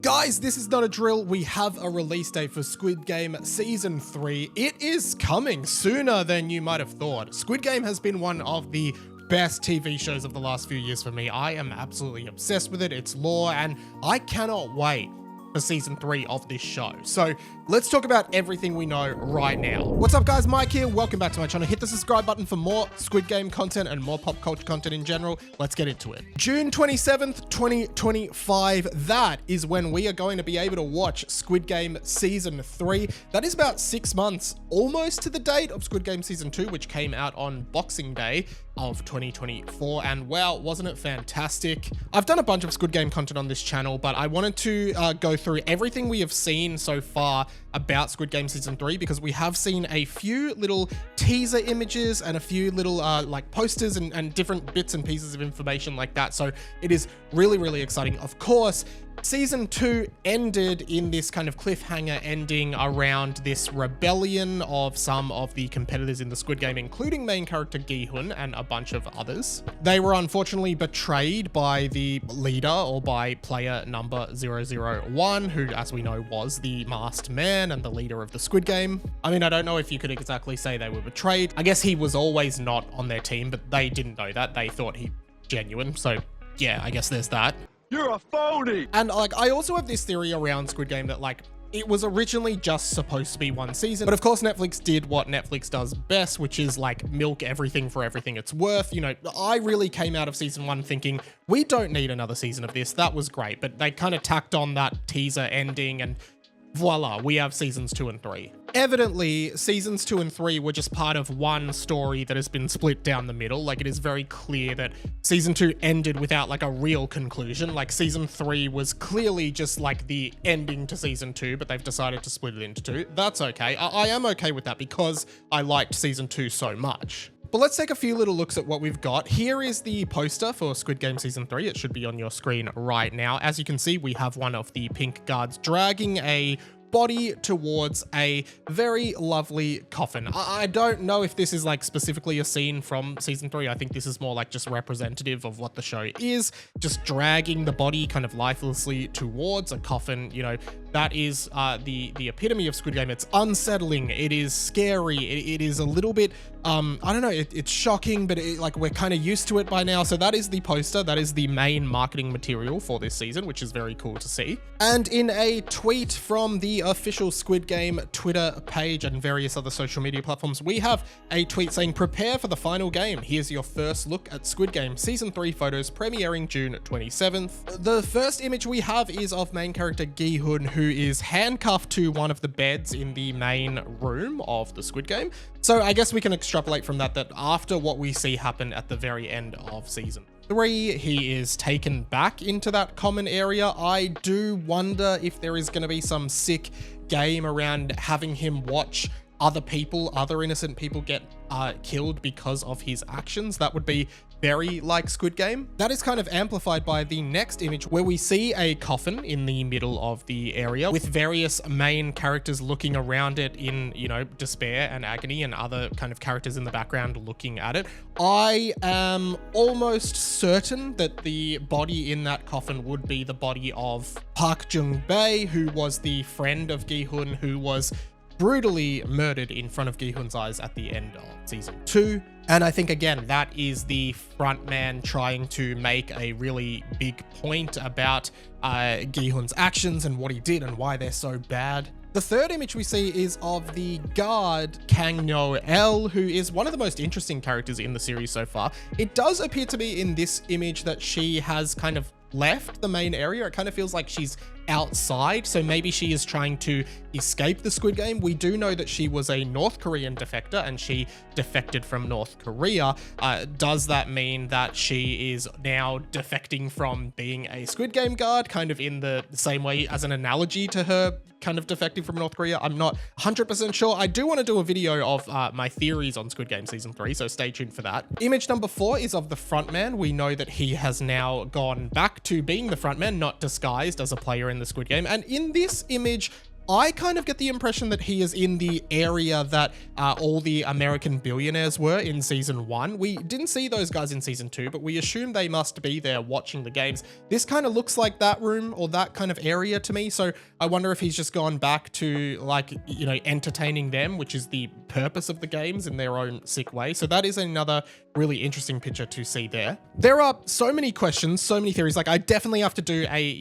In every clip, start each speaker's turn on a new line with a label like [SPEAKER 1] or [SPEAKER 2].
[SPEAKER 1] Guys, this is not a drill. We have a release date for Squid Game Season 3. It is coming sooner than you might have thought. Squid Game has been one of the best TV shows of the last few years for me. I am absolutely obsessed with it, its lore, and I cannot wait for Season 3 of this show. So let's talk about everything we know right now. What's up guys, Mike here. Welcome back to my channel. Hit the subscribe button for more Squid Game content and more pop culture content in general. Let's get into it. June 27th, 2025. That is when we are going to be able to watch Squid Game Season 3. That is about 6 months, almost to the date of Squid Game Season 2, which came out on Boxing Day of 2024. And wow, wasn't it fantastic? I've done a bunch of Squid Game content on this channel, but I wanted to go through everything we have seen so far about Squid Game Season 3, because we have seen a few little teaser images and a few little like posters and different bits and pieces of information like that. So it is really exciting. Of course, Season 2 ended in this kind of cliffhanger ending around this rebellion of some of the competitors in the Squid Game, including main character Gi-hun and a bunch of others. They were unfortunately betrayed by the leader, or by player number 001, who, as we know, was the masked man and the leader of the Squid Game. I mean, I don't know if you could exactly say they were betrayed. I guess he was always not on their team, but they didn't know that. They thought he was genuine. So yeah, I guess there's that.
[SPEAKER 2] You're a phony!
[SPEAKER 1] And like, I also have this theory around Squid Game that like, it was originally just supposed to be one season, but of course Netflix did what Netflix does best, which is like milk everything for everything it's worth. You know, I really came out of season 1 thinking, we don't need another season of this. That was great, but they kind of tacked on that teaser ending and voila, we have seasons 2 and 3. Evidently, seasons 2 and 3 were just part of one story that has been split down the middle. Like, it is very clear that season 2 ended without like a real conclusion. Like, season 3 was clearly just like the ending to season 2, but they've decided to split it into 2. That's okay. I am okay with that because I liked season 2 so much. But let's take a few little looks at what we've got. Here is the poster for Squid Game Season 3. It should be on your screen right now. As you can see, we have one of the pink guards dragging a body towards a very lovely coffin. I don't know if this is like specifically a scene from season 3. I think this is more like just representative of what the show is, just dragging the body kind of lifelessly towards a coffin. You know, that is the epitome of Squid Game. It's unsettling, it is scary, it is a little bit I don't know, it's shocking, but like we're kind of used to it by now. So that is the poster, that is the main marketing material for this season, which is very cool to see. And in a tweet from the official Squid Game Twitter page and various other social media platforms, we have a tweet saying, "Prepare for the final game. Here's your first look at Squid Game Season 3 photos premiering June 27th. The first image we have is of main character Gi-hun, who is handcuffed to one of the beds in the main room of the Squid Game. So I guess we can extrapolate from that after what we see happen at the very end of season 3, he is taken back into that common area. I do wonder if there is going to be some sick game around having him watch other innocent people get killed because of his actions. That would be very like Squid Game. That is kind of amplified by the next image, where we see a coffin in the middle of the area with various main characters looking around it in, you know, despair and agony, and other kind of characters in the background looking at it. I am almost certain that the body in that coffin would be the body of Park Jung-bae, who was the friend of Gi-hun, who was brutally murdered in front of Gi-hun's eyes at the end of season 2. And I think, again, that is the front man trying to make a really big point about Gi-hun's actions and what he did and why they're so bad. The third image we see is of the guard Kang Yo-el, who is one of the most interesting characters in the series so far. It does appear to be in this image that she has kind of left the main area. It kind of feels like she's outside, so maybe she is trying to escape the Squid Game. We do know that she was a North Korean defector and she defected from North Korea. Does that mean that she is now defecting from being a Squid Game guard, kind of in the same way as an analogy to her kind of defecting from North Korea? I'm not 100% sure. I do want to do a video of my theories on Squid Game Season 3, so stay tuned for that. Image number 4 is of the frontman. We know that he has now gone back to being the frontman, not disguised as a player in the Squid Game. And in this image, I kind of get the impression that he is in the area that all the American billionaires were in season 1. We didn't see those guys in season 2, but we assume they must be there watching the games. This kind of looks like that room or that kind of area to me. So I wonder if he's just gone back to, like, you know, entertaining them, which is the purpose of the games in their own sick way. So that is another really interesting picture to see there. There are so many questions, so many theories. Like, I definitely have to do a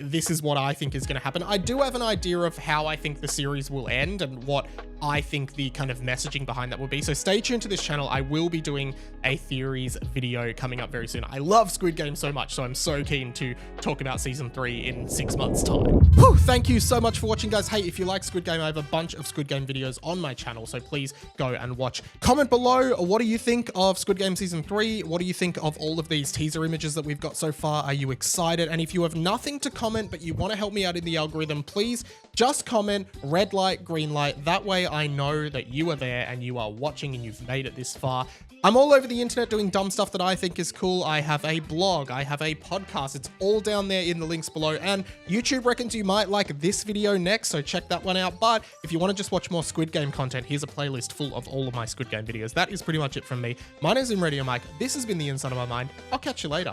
[SPEAKER 1] this is what I think is going to happen. I do have an idea of how I think the series will end and what I think the kind of messaging behind that will be. So stay tuned to this channel. I will be doing a theories video coming up very soon. I love Squid Game so much, so I'm so keen to talk about season 3 in 6 months time. Whew, thank you so much for watching, guys. Hey, if you like Squid Game, I have a bunch of Squid Game videos on my channel, so please go and watch. Comment below, what do you think of Squid Game season 3? What do you think of all of these teaser images that we've got so far? Are you excited? And if you have nothing to comment, but you want to help me out in the algorithm, please just comment red light, green light. That way I know that you are there and you are watching and you've made it this far. I'm all over the internet doing dumb stuff that I think is cool. I have a blog, I have a podcast. It's all down there in the links below. And YouTube reckons you might like this video next, so check that one out. But if you want to just watch more Squid Game content, here's a playlist full of all of my Squid Game videos. That is pretty much it from me. My name is Radio Mike. This has been The Inside of My Mind. I'll catch you later.